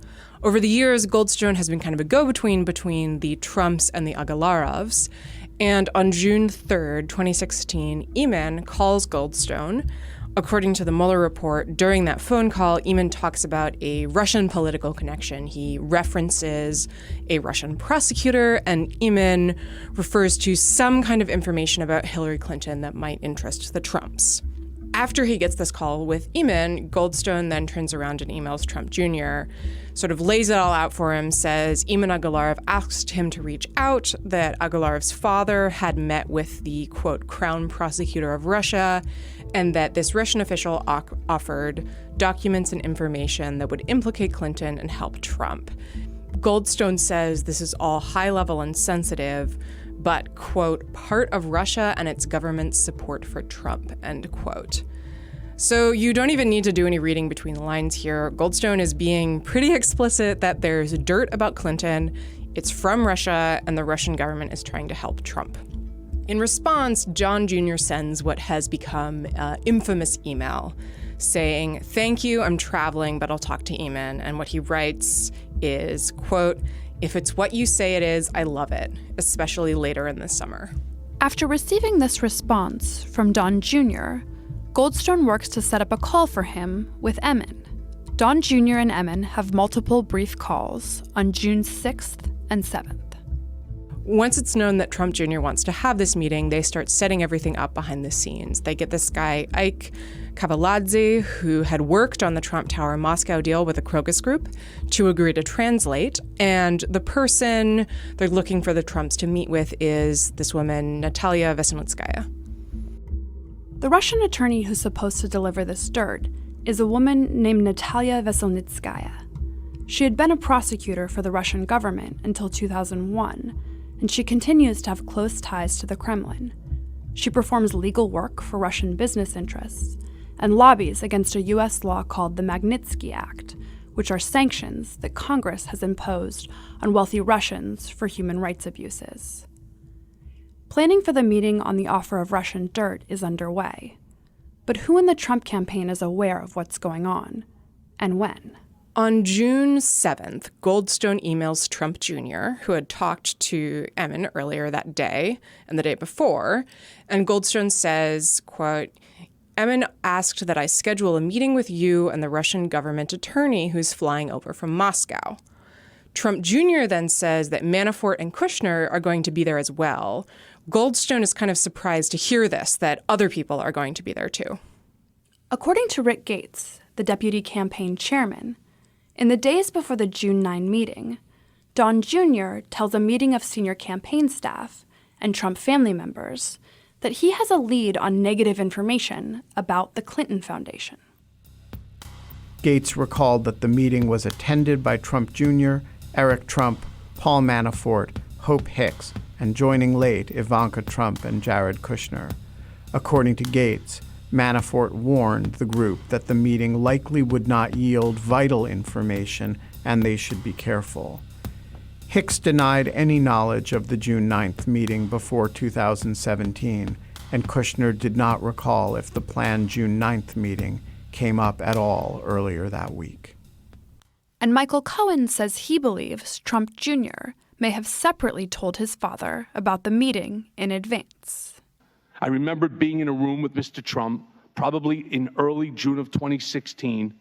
Over the years, Goldstone has been kind of a go-between between the Trumps and the Agalarovs. And on June 3rd, 2016, Emin calls Goldstone. According to the Mueller report, during that phone call, Emin talks about a Russian political connection. He references a Russian prosecutor, and Emin refers to some kind of information about Hillary Clinton that might interest the Trumps. After he gets this call with Emin, Goldstone then turns around and emails Trump Jr., sort of lays it all out for him, says Emin Agalarov asked him to reach out, that Agalarov's father had met with the, quote, crown prosecutor of Russia, and that this Russian official offered documents and information that would implicate Clinton and help Trump. Goldstone says this is all high-level and sensitive, but, quote, part of Russia and its government's support for Trump, end quote. So you don't even need to do any reading between the lines here. Goldstone is being pretty explicit that there's dirt about Clinton. It's from Russia, and the Russian government is trying to help Trump. In response, John Jr. sends what has become an infamous email saying, "Thank you, I'm traveling, but I'll talk to Eamon." And what he writes is, quote, "If it's what you say it is, I love it, especially later in the summer." After receiving this response from Don Jr., Goldstone works to set up a call for him with Eamon. Don Jr. and Eamon have multiple brief calls on June 6th and 7th. Once it's known that Trump Jr. wants to have this meeting, they start setting everything up behind the scenes. They get this guy, Ike Kavaladze, who had worked on the Trump Tower Moscow deal with the Crocus Group, to agree to translate. And the person they're looking for the Trumps to meet with is this woman, Natalia Veselnitskaya. The Russian attorney who's supposed to deliver this dirt is a woman named Natalia Veselnitskaya. She had been a prosecutor for the Russian government until 2001, and she continues to have close ties to the Kremlin. She performs legal work for Russian business interests and lobbies against a U.S. law called the Magnitsky Act, which are sanctions that Congress has imposed on wealthy Russians for human rights abuses. Planning for the meeting on the offer of Russian dirt is underway. But who in the Trump campaign is aware of what's going on, and when? On June 7th, Goldstone emails Trump Jr., who had talked to Eamon earlier that day and the day before, and Goldstone says, quote, "Eamon asked that I schedule a meeting with you and the Russian government attorney who's flying over from Moscow." Trump Jr. then says that Manafort and Kushner are going to be there as well. Goldstone is kind of surprised to hear this, that other people are going to be there too. According to Rick Gates, the deputy campaign chairman, in the days before the June 9 meeting, Don Jr. tells a meeting of senior campaign staff and Trump family members that he has a lead on negative information about the Clinton Foundation. Gates recalled that the meeting was attended by Trump Jr., Eric Trump, Paul Manafort, Hope Hicks, and joining late, Ivanka Trump and Jared Kushner. According to Gates, Manafort warned the group that the meeting likely would not yield vital information and they should be careful. Hicks denied any knowledge of the June 9th meeting before 2017, and Kushner did not recall if the planned June 9th meeting came up at all earlier that week. And Michael Cohen says he believes Trump Jr. may have separately told his father about the meeting in advance. I remember being in a room with Mr. Trump, probably in early June of 2016,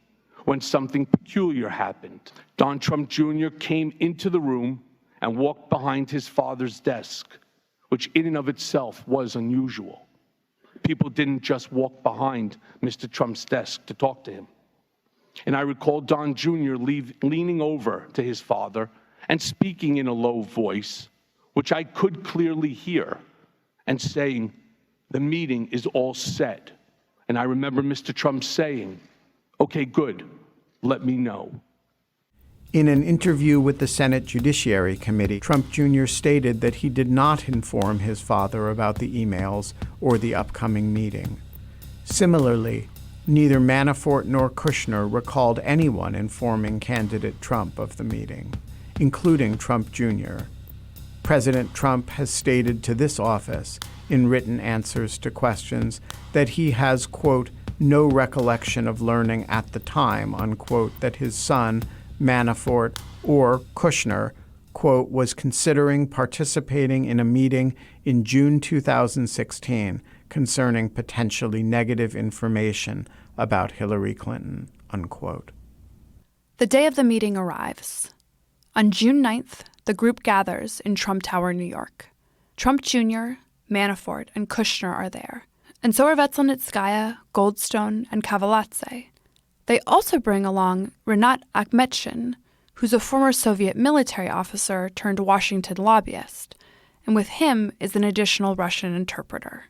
when something peculiar happened. Don Trump Jr. came into the room and walked behind his father's desk, which in and of itself was unusual. People didn't just walk behind Mr. Trump's desk to talk to him. And I recall Don Jr. leaning over to his father and speaking in a low voice, which I could clearly hear, and saying, "The meeting is all set." And I remember Mr. Trump saying, "Okay, good, let me know." In an interview with the Senate Judiciary Committee, Trump Jr. stated that he did not inform his father about the emails or the upcoming meeting. Similarly, neither Manafort nor Kushner recalled anyone informing candidate Trump of the meeting, including Trump Jr. President Trump has stated to this office, in written answers to questions, that he has, quote, "no recollection of learning at the time," unquote, that his son, Manafort, or Kushner, quote, was considering participating in a meeting in June 2016 concerning potentially negative information about Hillary Clinton, unquote. The day of the meeting arrives. On June 9th, the group gathers in Trump Tower, New York. Trump Jr., Manafort, and Kushner are there, and so are Veselnitskaya, Goldstone, and Kavaladze. They also bring along Rinat Akhmetshin, who's a former Soviet military officer turned Washington lobbyist, and with him is an additional Russian interpreter.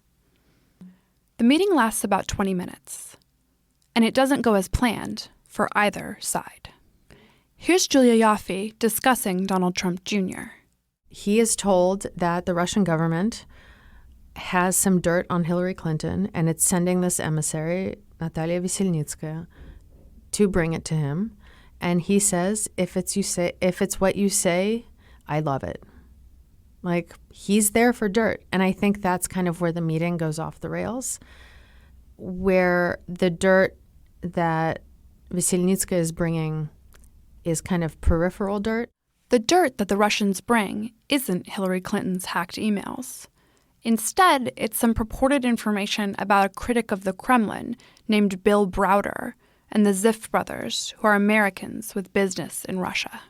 The meeting lasts about 20 minutes, and it doesn't go as planned for either side. Here's Julia Yaffe discussing Donald Trump Jr. He is told that the Russian government has some dirt on Hillary Clinton, and it's sending this emissary, Natalia Veselnitskaya, to bring it to him. And he says, if it's what you say, I love it. Like, he's there for dirt. And I think that's kind of where the meeting goes off the rails, where the dirt that Veselnitskaya is bringing is kind of peripheral dirt. The dirt that the Russians bring isn't Hillary Clinton's hacked emails. Instead, it's some purported information about a critic of the Kremlin named Bill Browder and the Ziff brothers, who are Americans with business in Russia.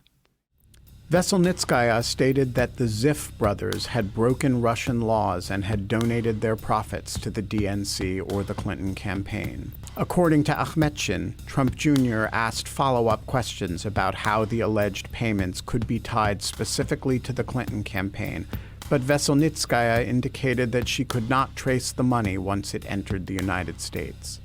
Veselnitskaya stated that the Ziff brothers had broken Russian laws and had donated their profits to the DNC or the Clinton campaign. According to Akhmetshin, Trump Jr. asked follow-up questions about how the alleged payments could be tied specifically to the Clinton campaign, but Veselnitskaya indicated that she could not trace the money once it entered the United States.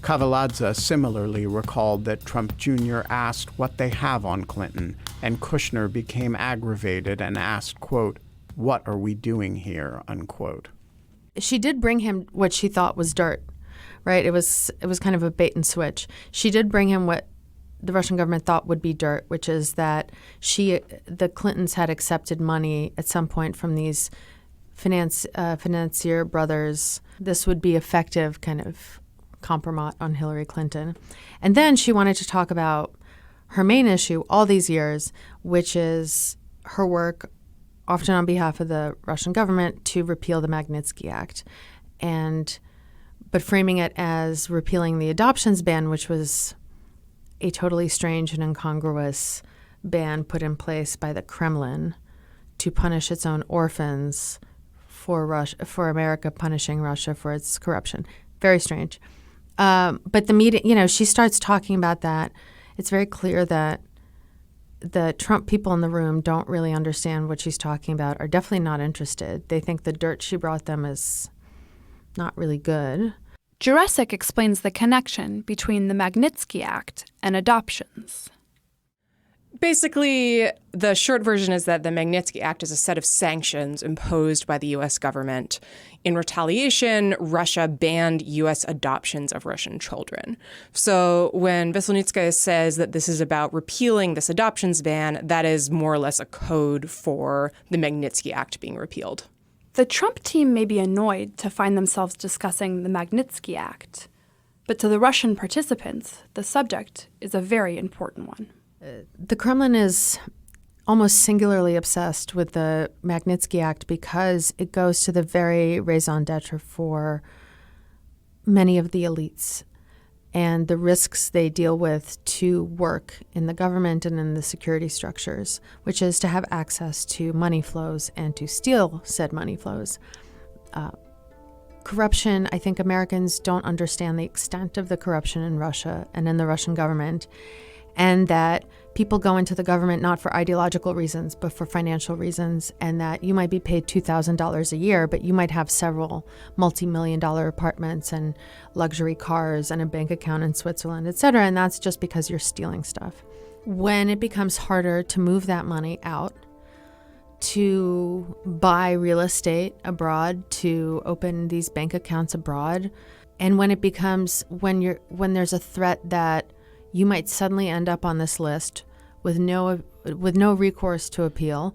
Kavaladze similarly recalled that Trump Jr. asked what they have on Clinton, and Kushner became aggravated and asked, quote, "What are we doing here?" unquote. She did bring him what she thought was dirt, right? It was kind of a bait and switch. She did bring him what the Russian government thought would be dirt, which is that the Clintons had accepted money at some point from these financier brothers. This would be effective kind of compromise on Hillary Clinton. And then she wanted to talk about her main issue all these years, which is her work, often on behalf of the Russian government, to repeal the Magnitsky Act. But framing it as repealing the adoptions ban, which was a totally strange and incongruous ban put in place by the Kremlin to punish its own orphans for America punishing Russia for its corruption. Very strange. But the meeting, she starts talking about that. It's very clear that the Trump people in the room don't really understand what she's talking about, are definitely not interested. They think the dirt she brought them is not really good. Jurecic explains the connection between the Magnitsky Act and adoptions. Basically, the short version is that the Magnitsky Act is a set of sanctions imposed by the U.S. government. In retaliation, Russia banned U.S. adoptions of Russian children. So when Veselnitskaya says that this is about repealing this adoptions ban, that is more or less a code for the Magnitsky Act being repealed. The Trump team may be annoyed to find themselves discussing the Magnitsky Act, but to the Russian participants, the subject is a very important one. The Kremlin is almost singularly obsessed with the Magnitsky Act because it goes to the very raison d'etre for many of the elites and the risks they deal with to work in the government and in the security structures, which is to have access to money flows and to steal said money flows. Corruption, I think Americans don't understand the extent of the corruption in Russia and in the Russian government, and that people go into the government not for ideological reasons, but for financial reasons, and that you might be paid $2,000 a year, but you might have several multi-million-dollar apartments and luxury cars and a bank account in Switzerland, et cetera, and that's just because you're stealing stuff. When it becomes harder to move that money out, to buy real estate abroad, to open these bank accounts abroad, and when there's a threat that you might suddenly end up on this list with no recourse to appeal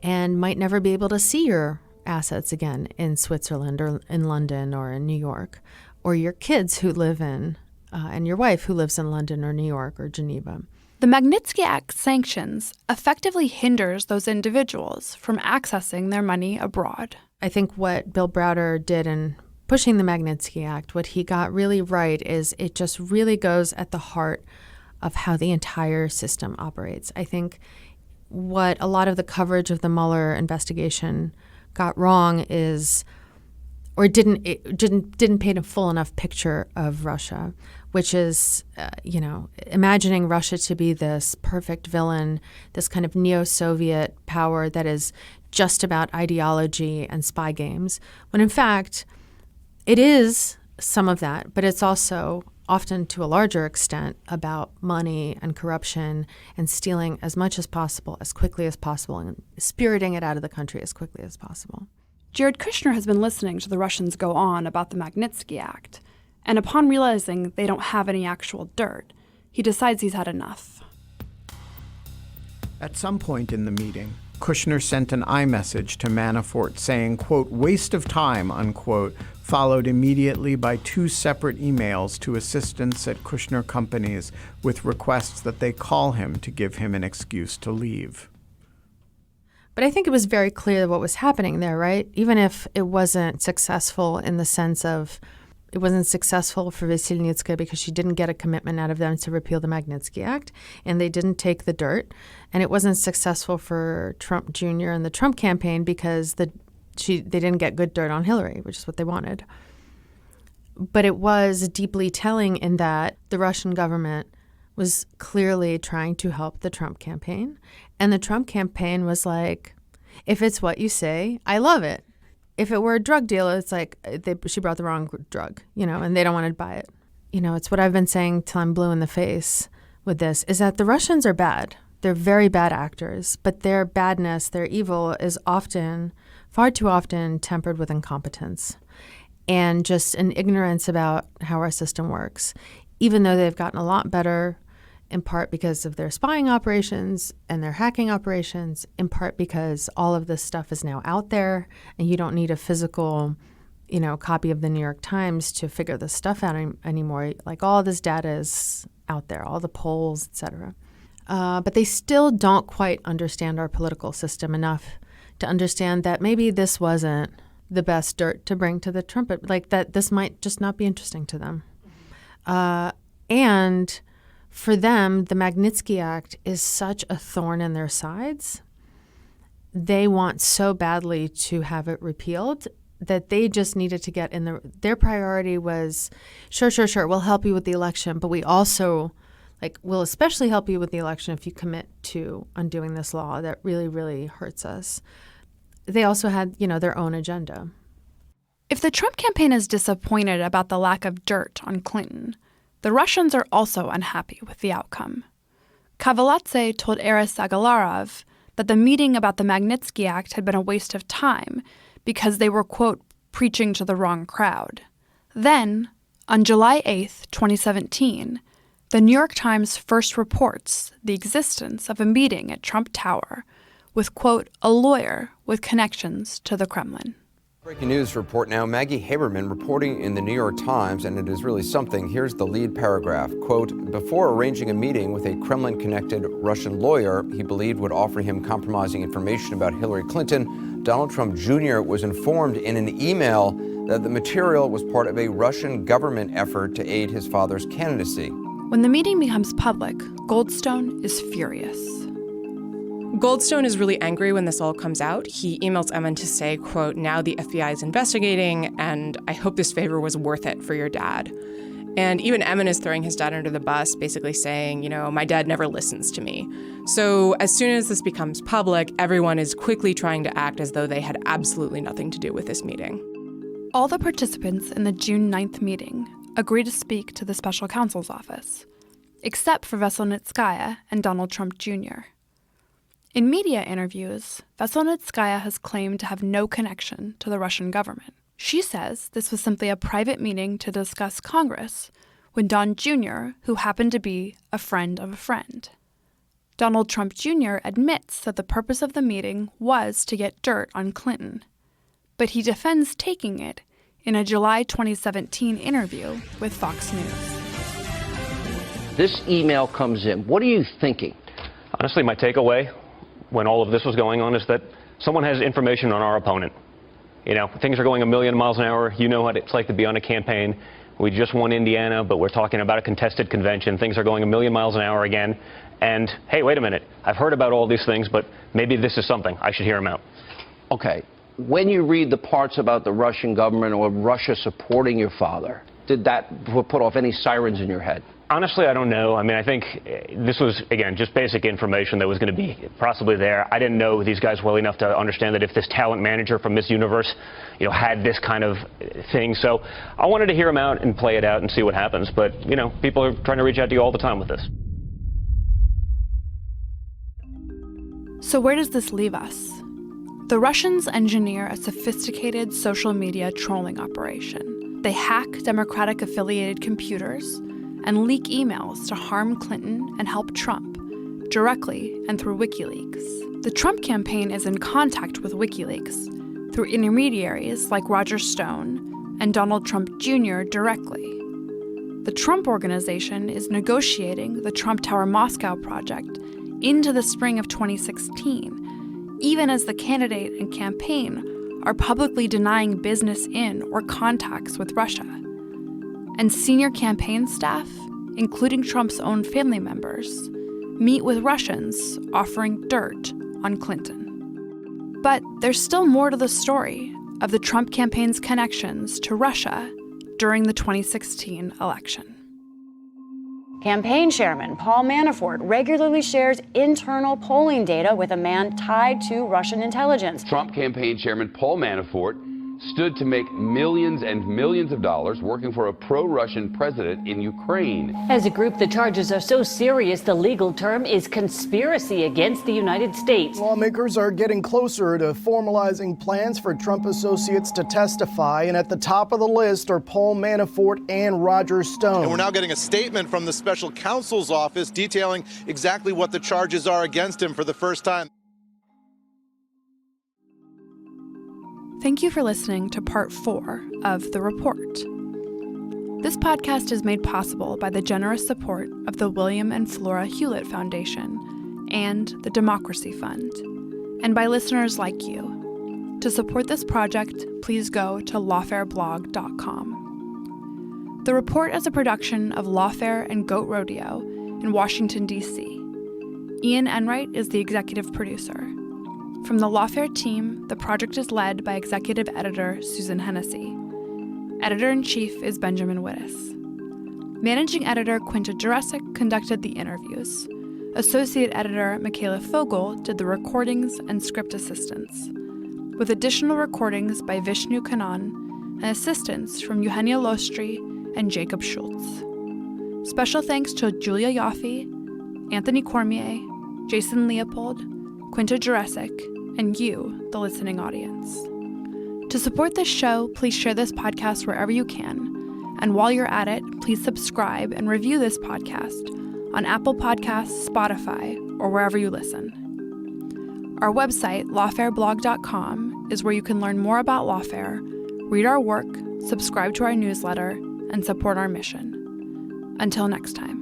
and might never be able to see your assets again in Switzerland or in London or in New York, or your kids who live in, and your wife who lives in London or New York or Geneva. The Magnitsky Act sanctions effectively hinders those individuals from accessing their money abroad. I think what Bill Browder did in pushing the Magnitsky Act, what he got really right is it just really goes at the heart of how the entire system operates. I think what a lot of the coverage of the Mueller investigation got wrong is, or didn't paint a full enough picture of Russia, which is, imagining Russia to be this perfect villain, this kind of neo-Soviet power that is just about ideology and spy games, when in fact, it is some of that, but it's also often to a larger extent about money and corruption and stealing as much as possible, as quickly as possible, and spiriting it out of the country as quickly as possible. Jared Kushner has been listening to the Russians go on about the Magnitsky Act, and upon realizing they don't have any actual dirt, he decides he's had enough. At some point in the meeting, Kushner sent an iMessage to Manafort saying, quote, waste of time, unquote, followed immediately by 2 separate emails to assistants at Kushner companies with requests that they call him to give him an excuse to leave. But I think it was very clear what was happening there, right? Even if it wasn't successful in the sense of it wasn't successful for Veselnitskaya because she didn't get a commitment out of them to repeal the Magnitsky Act, and they didn't take the dirt. And it wasn't successful for Trump Jr. and the Trump campaign because they didn't get good dirt on Hillary, which is what they wanted. But it was deeply telling in that the Russian government was clearly trying to help the Trump campaign. And the Trump campaign was like, if it's what you say, I love it. If it were a drug deal, it's like she brought the wrong drug, and they don't want to buy it. It's what I've been saying till I'm blue in the face with this, is that the Russians are bad. They're very bad actors, but their badness, their evil is often, far too often, tempered with incompetence and just an ignorance about how our system works, even though they've gotten a lot better, in part because of their spying operations and their hacking operations, in part because all of this stuff is now out there and you don't need a physical, copy of the New York Times to figure this stuff out anymore. Like all this data is out there, all the polls, et cetera. But they still don't quite understand our political system enough to understand that maybe this wasn't the best dirt to bring to the trumpet, like that this might just not be interesting to them. And for them, the Magnitsky Act is such a thorn in their sides. They want so badly to have it repealed that they just needed to get in their priority was, sure, we'll help you with the election, but we also, we'll especially help you with the election if you commit to undoing this law that really, really hurts us. They also had, their own agenda. If the Trump campaign is disappointed about the lack of dirt on Clinton, the Russians are also unhappy with the outcome. Kavaladze told Aris Agalarov that the meeting about the Magnitsky Act had been a waste of time because they were, quote, preaching to the wrong crowd. Then, on July 8th, 2017, the New York Times first reports the existence of a meeting at Trump Tower with, quote, a lawyer with connections to the Kremlin. Breaking news report now. Maggie Haberman reporting in the New York Times, and it is really something. Here's the lead paragraph. Quote, before arranging a meeting with a Kremlin-connected Russian lawyer he believed would offer him compromising information about Hillary Clinton, Donald Trump Jr. was informed in an email that the material was part of a Russian government effort to aid his father's candidacy. When the meeting becomes public, Goldstone is furious. Goldstone is really angry when this all comes out. He emails Emin to say, quote, now the FBI is investigating, and I hope this favor was worth it for your dad. And even Emin is throwing his dad under the bus, basically saying, my dad never listens to me. So as soon as this becomes public, everyone is quickly trying to act as though they had absolutely nothing to do with this meeting. All the participants in the June 9th meeting agree to speak to the special counsel's office, except for Veselnitskaya and Donald Trump Jr. In media interviews, Veselnitskaya has claimed to have no connection to the Russian government. She says this was simply a private meeting to discuss Congress with Don Jr., who happened to be a friend of a friend. Donald Trump Jr. admits that the purpose of the meeting was to get dirt on Clinton, but he defends taking it in a July 2017 interview with Fox News. This email comes in. What are you thinking? Honestly, my takeaway when all of this was going on is that someone has information on our opponent. Things are going a million miles an hour. You know what it's like to be on a campaign. We just won Indiana, but we're talking about a contested convention. Things are going a million miles an hour again. And, hey, wait a minute. I've heard about all these things, but maybe this is something. I should hear them out. Okay. When you read the parts about the Russian government or Russia supporting your father, did that put off any sirens in your head? Honestly, I don't know. I think this was, again, just basic information that was going to be possibly there. I didn't know these guys well enough to understand that if this talent manager from Miss Universe, had this kind of thing. So I wanted to hear them out and play it out and see what happens. But, people are trying to reach out to you all the time with this. So where does this leave us? The Russians engineer a sophisticated social media trolling operation. They hack Democratic-affiliated computers and leak emails to harm Clinton and help Trump, directly and through WikiLeaks. The Trump campaign is in contact with WikiLeaks through intermediaries like Roger Stone and Donald Trump Jr. directly. The Trump Organization is negotiating the Trump Tower Moscow project into the spring of 2016, even as the candidate and campaign are publicly denying business in or contacts with Russia. And senior campaign staff, including Trump's own family members, meet with Russians offering dirt on Clinton. But there's still more to the story of the Trump campaign's connections to Russia during the 2016 election. Campaign chairman Paul Manafort regularly shares internal polling data with a man tied to Russian intelligence. Trump campaign chairman Paul Manafort stood to make millions and millions of dollars working for a pro-Russian president in Ukraine. As a group, the charges are so serious, the legal term is conspiracy against the United States. Lawmakers are getting closer to formalizing plans for Trump associates to testify, and at the top of the list are Paul Manafort and Roger Stone. And we're now getting a statement from the special counsel's office detailing exactly what the charges are against him for the first time. Thank you for listening to Part 4 of The Report. This podcast is made possible by the generous support of the William and Flora Hewlett Foundation and the Democracy Fund, and by listeners like you. To support this project, please go to lawfareblog.com. The Report is a production of Lawfare and Goat Rodeo in Washington, D.C. Ian Enright is the executive producer. From the Lawfare team, the project is led by executive editor Susan Hennessy. Editor-in-chief is Benjamin Wittes. Managing editor Quinta Jurecic conducted the interviews. Associate editor Michaela Fogel did the recordings and script assistance, with additional recordings by Vishnu Kannan and assistance from Eugenia Lostri and Jacob Schultz. Special thanks to Julia Yaffe, Anthony Cormier, Jason Leopold, Quinta Jurecic, and you, the listening audience. To support this show, please share this podcast wherever you can. And while you're at it, please subscribe and review this podcast on Apple Podcasts, Spotify, or wherever you listen. Our website, lawfareblog.com, is where you can learn more about Lawfare, read our work, subscribe to our newsletter, and support our mission. Until next time.